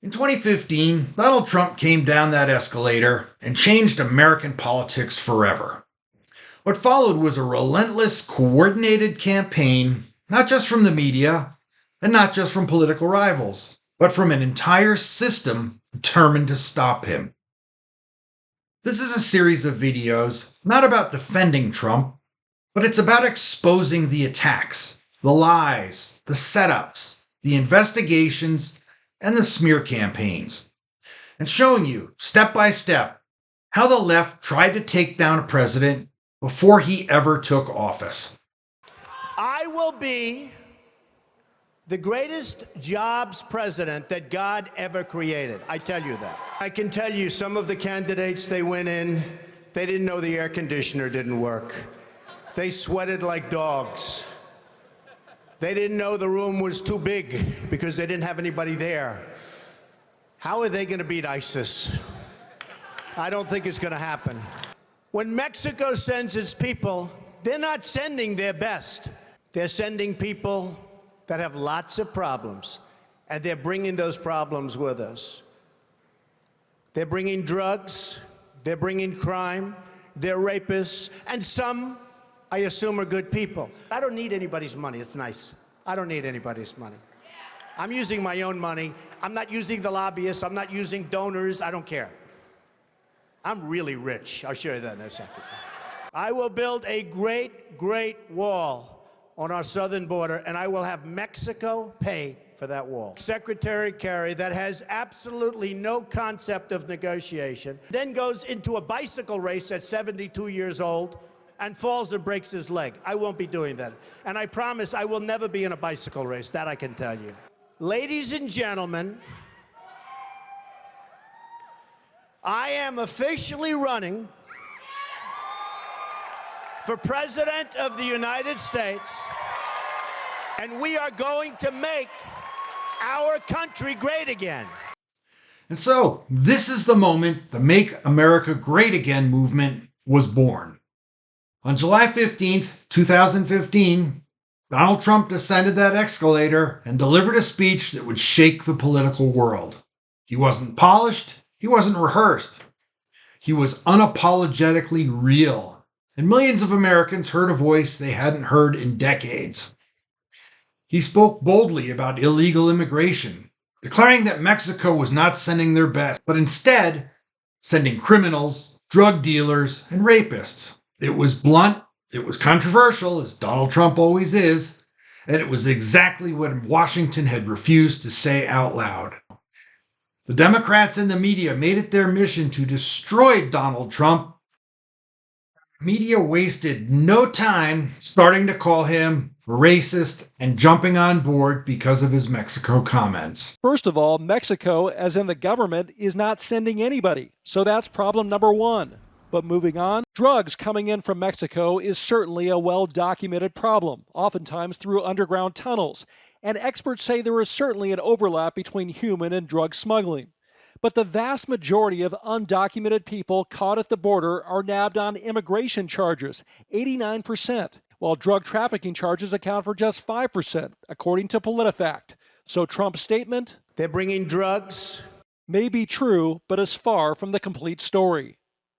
In 2015, Donald Trump came down that escalator and changed American politics forever. What followed was a relentless, coordinated campaign, not just from the media, and not just from political rivals, but from an entire system determined to stop him. This is a series of videos not about defending Trump, but it's about exposing the attacks, the lies, the setups, the investigations, and the smear campaigns, and showing you, step by step, how the left tried to take down a president before he ever took office. I will be the greatest jobs president that God ever created. I tell you that. I can tell you some of the candidates they went in, they didn't know the air conditioner didn't work. They sweated like dogs. They didn't know the room was too big because they didn't have anybody there. How are they going to beat ISIS? I don't think it's going to happen. When Mexico sends its people, they're not sending their best. They're sending people that have lots of problems, and they're bringing those problems with us. They're bringing drugs, they're bringing crime, they're rapists, and some, I assume, are good people. I don't need anybody's money. It's nice. I don't need anybody's money. I'm using my own money. I'm not using the lobbyists. I'm not using donors. I don't care. I'm really rich. I'll show you that in a second. I will build a great, great wall on our southern border, and I will have Mexico pay for that wall. Secretary Kerry, that has absolutely no concept of negotiation, then goes into a bicycle race at 72 years old and falls and breaks his leg. I won't be doing that. And I promise I will never be in a bicycle race, that I can tell you. Ladies and gentlemen, I am officially running for President of the United States, and we are going to make our country great again. And so, this is the moment the Make America Great Again movement was born. On July 15th, 2015, Donald Trump descended that escalator and delivered a speech that would shake the political world. He wasn't polished, he wasn't rehearsed. He was unapologetically real, and millions of Americans heard a voice they hadn't heard in decades. He spoke boldly about illegal immigration, declaring that Mexico was not sending their best, but instead sending criminals, drug dealers, and rapists. It was blunt, it was controversial, as Donald Trump always is, and it was exactly what Washington had refused to say out loud. The Democrats and the media made it their mission to destroy Donald Trump. Media wasted no time starting to call him racist and jumping on board because of his Mexico comments. First of all, Mexico, as in the government, is not sending anybody. So that's problem number one. But moving on, drugs coming in from Mexico is certainly a well-documented problem, oftentimes through underground tunnels. And experts say there is certainly an overlap between human and drug smuggling. But the vast majority of undocumented people caught at the border are nabbed on immigration charges, 89%, while drug trafficking charges account for just 5%, according to PolitiFact. So Trump's statement, they're bringing drugs, may be true, but is far from the complete story.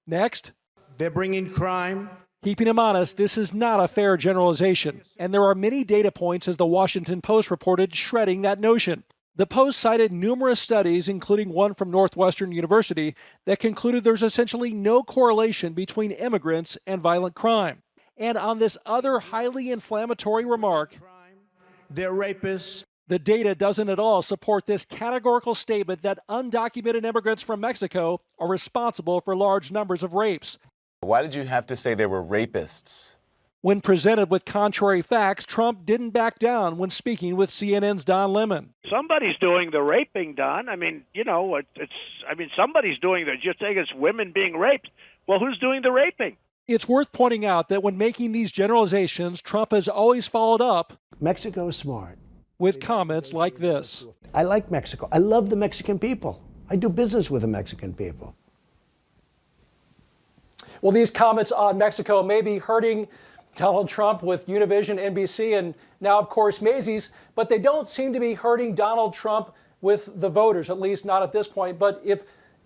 Next, they're bringing crime. Keeping him honest, this is not a fair generalization, and there are many data points, as the Washington Post reported, shredding that notion. The Post cited numerous studies, including one from Northwestern University, that concluded there's essentially no correlation between immigrants and violent crime. And on this other highly inflammatory remark, they're rapists. The data doesn't at all support this categorical statement that undocumented immigrants from Mexico are responsible for large numbers of rapes. Why did you have to say they were rapists? When presented with contrary facts, Trump didn't back down when speaking with CNN's Don Lemon. Somebody's doing the raping, Don. Somebody's doing the, you're saying it's women being raped. Well, who's doing the raping? It's worth pointing out that when making these generalizations, Trump has always followed up Mexico is smart. With comments like this. I like Mexico. I love the Mexican people. I do business with the Mexican people. Well, these comments on Mexico may be hurting Donald Trump with Univision, NBC, and now, of course, Macy's, but they don't seem to be hurting Donald Trump with the voters, at least not at this point. But if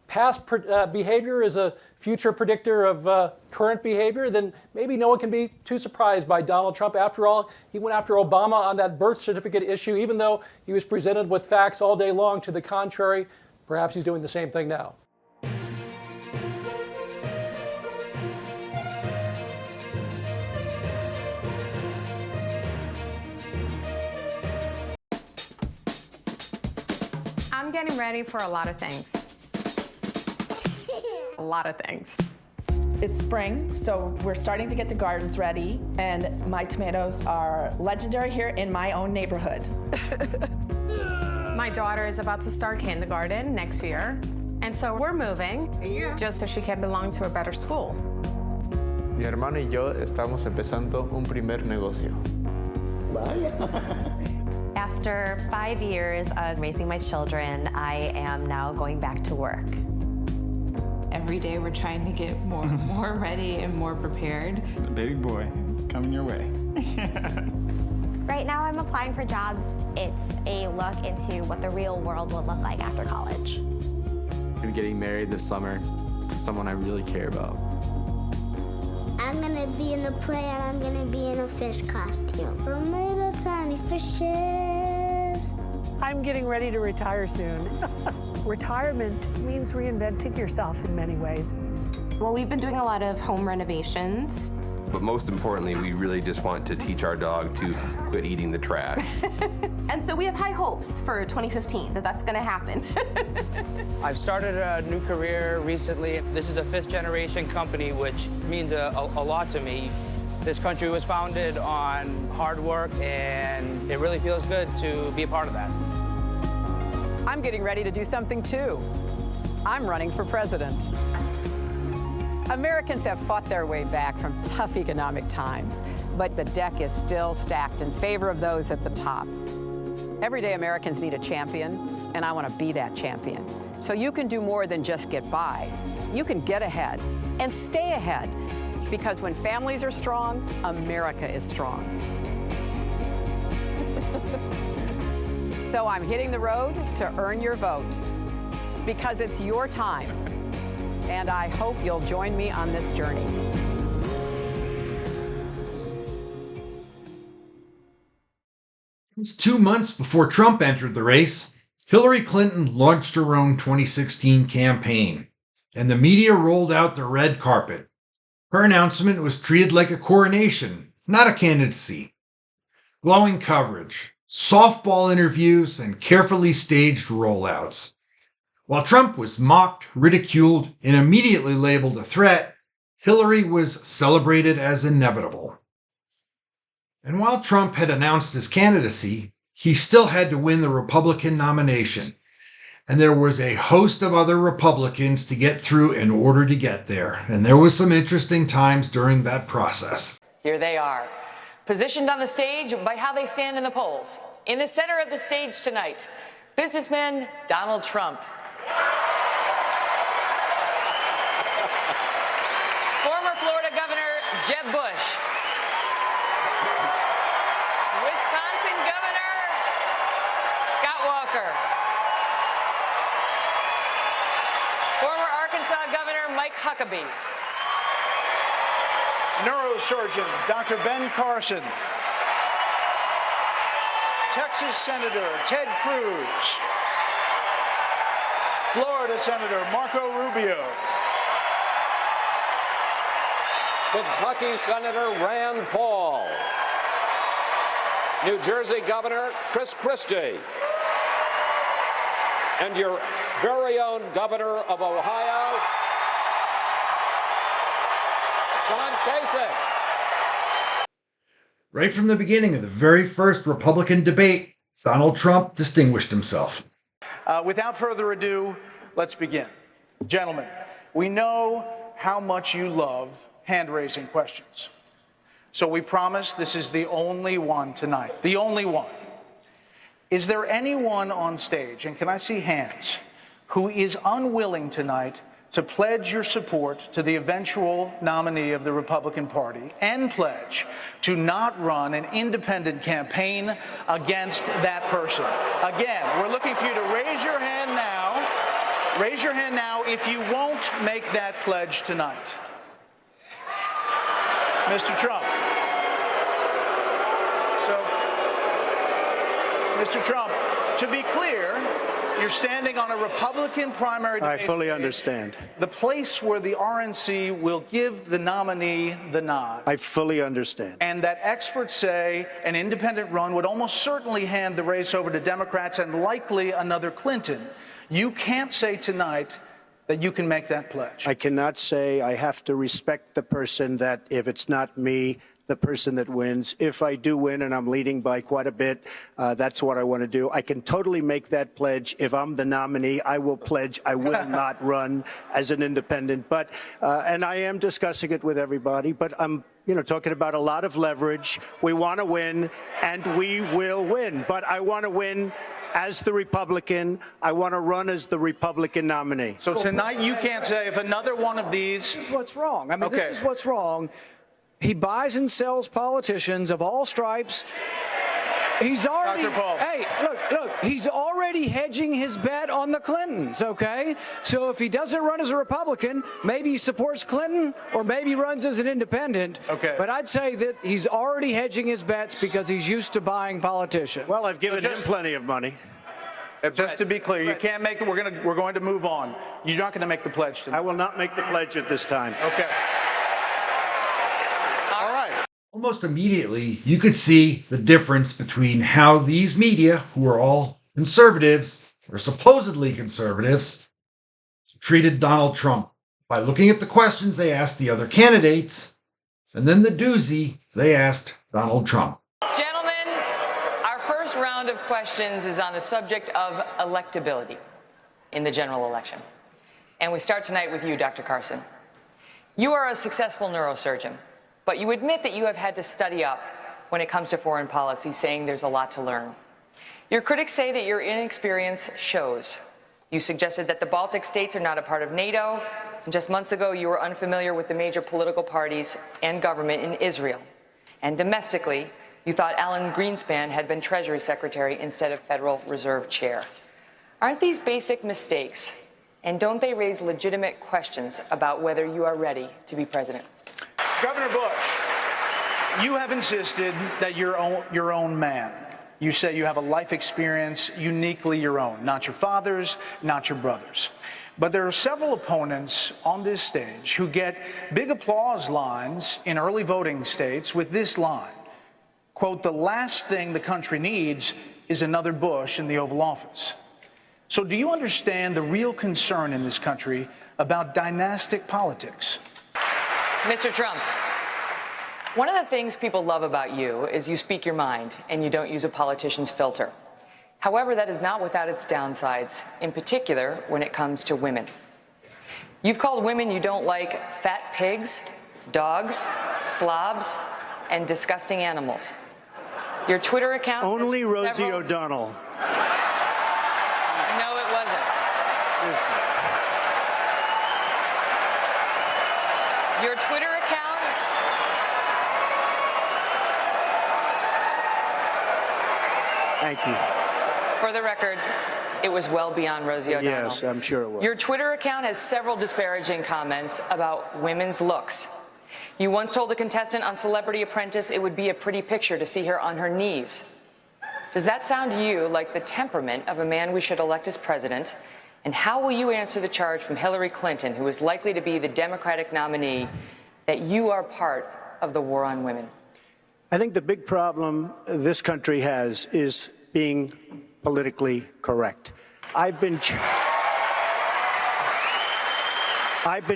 past behavior is a future predictor of current behavior, then maybe no one can be too surprised by Donald Trump. After all, he went after Obama on that birth certificate issue, even though he was presented with facts all day long to the contrary. Perhaps he's doing the same thing now. I'm getting ready for a lot of things. A lot of things. It's spring, so we're starting to get the gardens ready, and my tomatoes are legendary here in my own neighborhood. My daughter is about to start kindergarten next year, and so we're moving just so she can belong to a better school. Mi hermano y yo estamos empezando un primer negocio. After 5 years of raising my children, I am now going back to work. Every day we're trying to get more ready and more prepared. The baby boy coming your way. Right now I'm applying for jobs. It's a look into what the real world will look like after college. I'm getting married this summer to someone I really care about. I'm gonna be in the play and I'm gonna be in a fish costume. From little tiny fishes. I'm getting ready to retire soon. Retirement means reinventing yourself in many ways. Well, we've been doing a lot of home renovations. But most importantly, we really just want to teach our dog to quit eating the trash. And so we have high hopes for 2015 that that's going to happen. I've started a new career recently. This is a fifth-generation company, which means a lot to me. This country was founded on hard work, and it really feels good to be a part of that. I'm getting ready to do something too. I'm running for president. Americans have fought their way back from tough economic times, but the deck is still stacked in favor of those at the top. Everyday Americans need a champion, and I want to be that champion. So you can do more than just get by. You can get ahead and stay ahead, because when families are strong, America is strong. So I'm hitting the road to earn your vote, because it's your time. And I hope you'll join me on this journey. It was 2 months before Trump entered the race. Hillary Clinton launched her own 2016 campaign, and the media rolled out the red carpet. Her announcement was treated like a coronation, not a candidacy. Glowing coverage, softball interviews, and carefully staged rollouts. While Trump was mocked, ridiculed, and immediately labeled a threat, Hillary was celebrated as inevitable. And while Trump had announced his candidacy, he still had to win the Republican nomination. And there was a host of other Republicans to get through in order to get there. And there was some interesting times during that process. Here they are, positioned on the stage by how they stand in the polls. In the center of the stage tonight, businessman Donald Trump. Former Florida Governor Jeb Bush. Wisconsin Governor Scott Walker. Former Arkansas Governor Mike Huckabee. Neurosurgeon Dr. Ben Carson. Texas Senator Ted Cruz. Florida Senator Marco Rubio. Kentucky Senator Rand Paul. New Jersey Governor Chris Christie. And your very own Governor of Ohio, John Kasich. Right from the beginning of the very first Republican debate, Donald Trump distinguished himself. Without further ado, let's begin. Gentlemen, we know how much you love hand-raising questions. So we promise this is the only one tonight. The only one. Is there anyone on stage, and can I see hands, who is unwilling tonight to pledge your support to the eventual nominee of the Republican Party and pledge to not run an independent campaign against that person. Again, we're looking for you to raise your hand now. Raise your hand now if you won't make that pledge tonight. Mr. Trump. So, Mr. Trump, to be clear, you're standing on a Republican primary debate. I fully understand. The place where the RNC will give the nominee the nod. I fully understand. And that experts say an independent run would almost certainly hand the race over to Democrats and likely another Clinton. You can't say tonight that you can make that pledge. I cannot say. I have to respect the person that if it's not me, the person that wins. If I do win and I'm leading by quite a bit, that's what I want to do. I can totally make that pledge. If I'm the nominee, I will pledge I will not run as an independent. But and I am discussing it with everybody, but I'm talking about a lot of leverage. We want to win, and we will win. But I want to win as the Republican. I want to run as the Republican nominee. So tonight you can't say if another one of these... This is what's wrong. I mean, This is what's wrong. He buys and sells politicians of all stripes. He's already, Dr. Paul. hey, look, he's already hedging his bet on the Clintons, okay? So if he doesn't run as a Republican, maybe he supports Clinton or maybe runs as an independent. Okay. But I'd say that he's already hedging his bets because he's used to buying politicians. Well, I've given him plenty of money. Just to be clear, you can't make the, we're going to move on. You're not going to make the pledge tonight. I will not make the pledge at this time. Okay. All right. Almost immediately, you could see the difference between how these media, who are all conservatives, or supposedly conservatives, treated Donald Trump by looking at the questions they asked the other candidates, and then the doozy they asked Donald Trump. Gentlemen, our first round of questions is on the subject of electability in the general election. And we start tonight with you, Dr. Carson. You are a successful neurosurgeon, but you admit that you have had to study up when it comes to foreign policy, saying there's a lot to learn. Your critics say that your inexperience shows. You suggested that the Baltic states are not a part of NATO, and just months ago you were unfamiliar with the major political parties and government in Israel. And domestically, you thought Alan Greenspan had been Treasury Secretary instead of Federal Reserve Chair. Aren't these basic mistakes, and don't they raise legitimate questions about whether you are ready to be president? Governor Bush, you have insisted that you're your own man. You say you have a life experience uniquely your own, not your father's, not your brother's. But there are several opponents on this stage who get big applause lines in early voting states with this line, quote, "The last thing the country needs is another Bush in the Oval Office." So do you understand the real concern in this country about dynastic politics? Mr. Trump, one of the things people love about you is you speak your mind and you don't use a politician's filter. However, that is not without its downsides, in particular when it comes to women. You've called women you don't like fat pigs, dogs, slobs, and disgusting animals. Your Twitter account... Only Rosie O'Donnell. No, it wasn't. Your Twitter account... Thank you. For the record, it was well beyond Rosie O'Donnell. Yes, I'm sure it was. Your Twitter account has several disparaging comments about women's looks. You once told a contestant on Celebrity Apprentice it would be a pretty picture to see her on her knees. Does that sound to you like the temperament of a man we should elect as president? And how will you answer the charge from Hillary Clinton, who is likely to be the Democratic nominee, that you are part of the war on women? I think the big problem this country has is being politically correct. I've been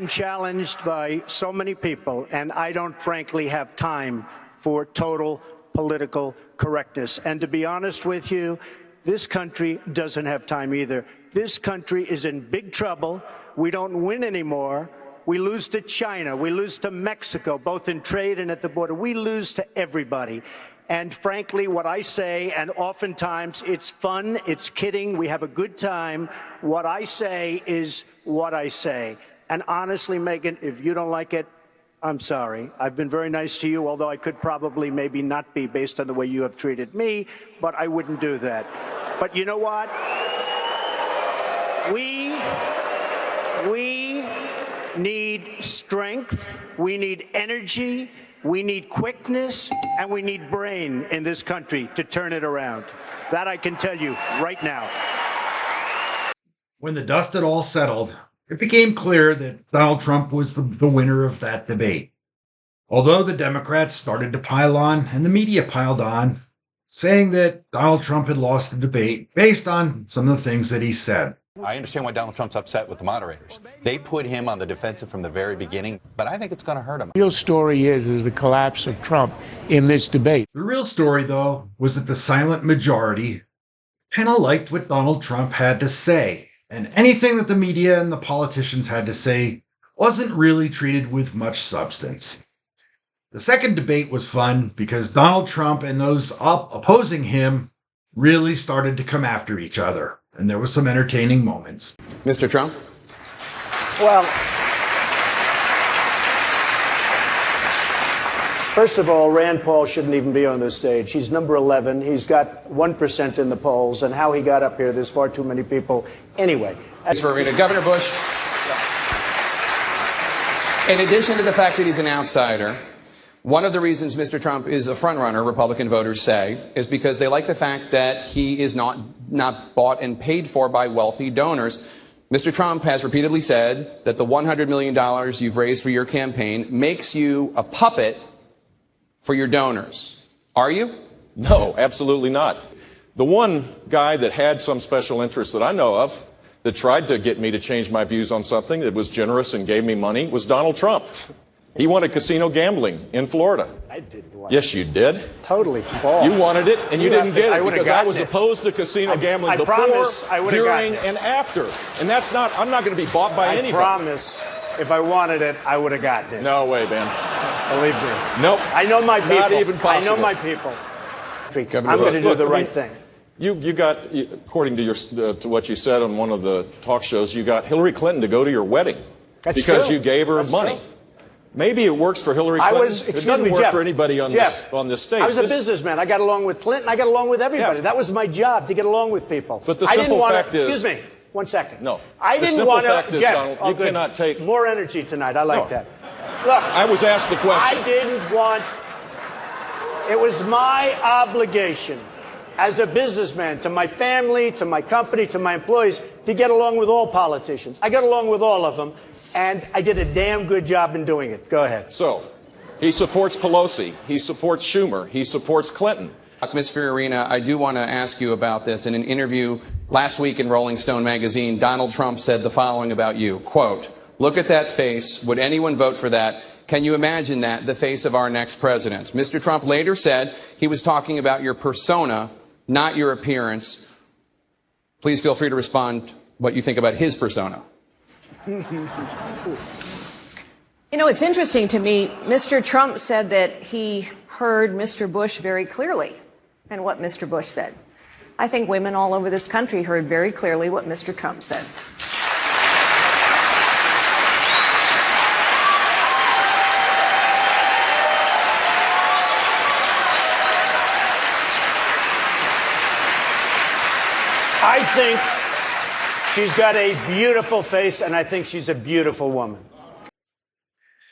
challenged by so many people, and I don't frankly have time for total political correctness. And to be honest with you, this country doesn't have time either. This country is in big trouble. We don't win anymore. We lose to China. We lose to Mexico, both in trade and at the border. We lose to everybody. And frankly, what I say, and oftentimes it's fun, it's kidding, we have a good time, what I say is what I say. And honestly, Megan, if you don't like it, I'm sorry. I've been very nice to you, although I could probably maybe not be based on the way you have treated me, but I wouldn't do that. But you know what? We need strength, we need energy, we need quickness, and we need brain in this country to turn it around. That I can tell you right now. When the dust had all settled, it became clear that Donald Trump was the winner of that debate. Although the Democrats started to pile on and the media piled on, saying that Donald Trump had lost the debate based on some of the things that he said. I understand why Donald Trump's upset with the moderators. They put him on the defensive from the very beginning, but I think it's going to hurt him. The real story is the collapse of Trump in this debate. The real story, though, was that the silent majority kind of liked what Donald Trump had to say. And anything that the media and the politicians had to say wasn't really treated with much substance. The second debate was fun because Donald Trump and those opposing him really started to come after each other. And there was some entertaining moments. Mr. Trump? Well, first of all, Rand Paul shouldn't even be on this stage. He's number 11. He's got 1% in the polls. And how he got up here, there's far too many people. Anyway. As for Governor Bush, in addition to the fact that he's an outsider, one of the reasons Mr. Trump is a frontrunner, Republican voters say, is because they like the fact that he is not bought and paid for by wealthy donors. Mr. Trump has repeatedly said that the $100 million you've raised for your campaign makes you a puppet for your donors. Are you? No, absolutely not. The one guy that had some special interest that I know of that tried to get me to change my views on something that was generous and gave me money was Donald Trump. He wanted casino gambling in Florida. I did want Yes, you did. Totally false. You wanted it, and you didn't get it because I was it. opposed to casino gambling before, during, and after. And that's not, I'm not going to be bought by anybody. I promise, if I wanted it, I would have gotten it. No way, man. Believe me. Nope. I know my people. Not even possible. I know my people. I'm going to do the right thing. You got, according to your to what you said on one of the talk shows, you got Hillary Clinton to go to your wedding because you gave her money. Maybe it works for Hillary Clinton. It doesn't work for anybody on this stage. I was a businessman. I got along with Clinton. I got along with everybody. That was my job, to get along with people. But the simple fact is... Excuse me. 1 second. No. I didn't want to... Fact is, Donald, you cannot take... More energy tonight. I like that. Look. I was asked the question. I didn't want... It was my obligation as a businessman to my family, to my company, to my employees, to get along with all politicians. I got along with all of them. And I did a damn good job in doing it. Go ahead. So, he supports Pelosi. He supports Schumer. He supports Clinton. Ms. Fiorina, I do want to ask you about this. In an interview last week in Rolling Stone magazine, Donald Trump said the following about you, quote, "Look at that face. Would anyone vote for that? Can you imagine that, the face of our next president?" Mr. Trump later said he was talking about your persona, not your appearance. Please feel free to respond what you think about his persona. You know, it's interesting to me. Mr. Trump said that he heard Mr. Bush very clearly and what Mr. Bush said. I think women all over this country heard very clearly what Mr. Trump said. I think she's got a beautiful face, and I think she's a beautiful woman.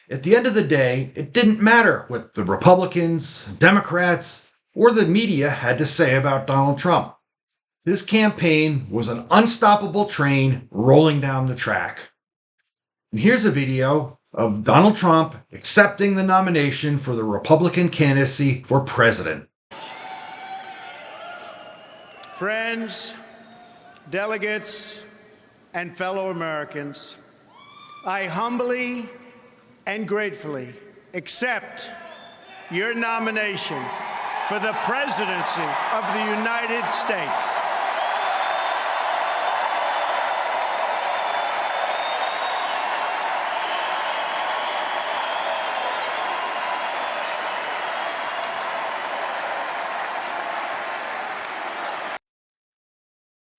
At the end of the day, it didn't matter what the Republicans, Democrats, or the media had to say about Donald Trump. His campaign was an unstoppable train rolling down the track. And here's a video of Donald Trump accepting the nomination for the Republican candidacy for president. Friends, delegates, and fellow Americans, I humbly and gratefully accept your nomination for the presidency of the United States.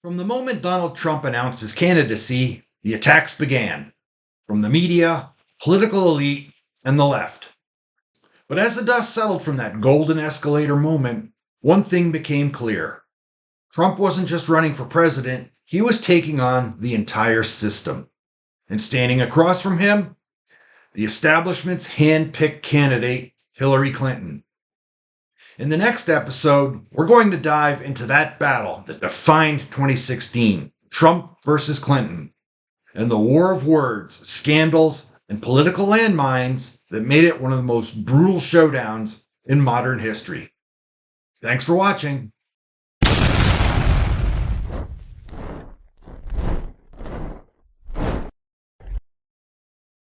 From the moment Donald Trump announced his candidacy, the attacks began. from the media, political elite, and the left. But as the dust settled from that golden escalator moment, one thing became clear. Trump wasn't just running for president, he was taking on the entire system. And standing across from him, the establishment's hand-picked candidate, Hillary Clinton. In the next episode, we're going to dive into that battle that defined 2016, Trump versus Clinton, and the war of words, scandals, and political landmines that made it one of the most brutal showdowns in modern history. Thanks for watching.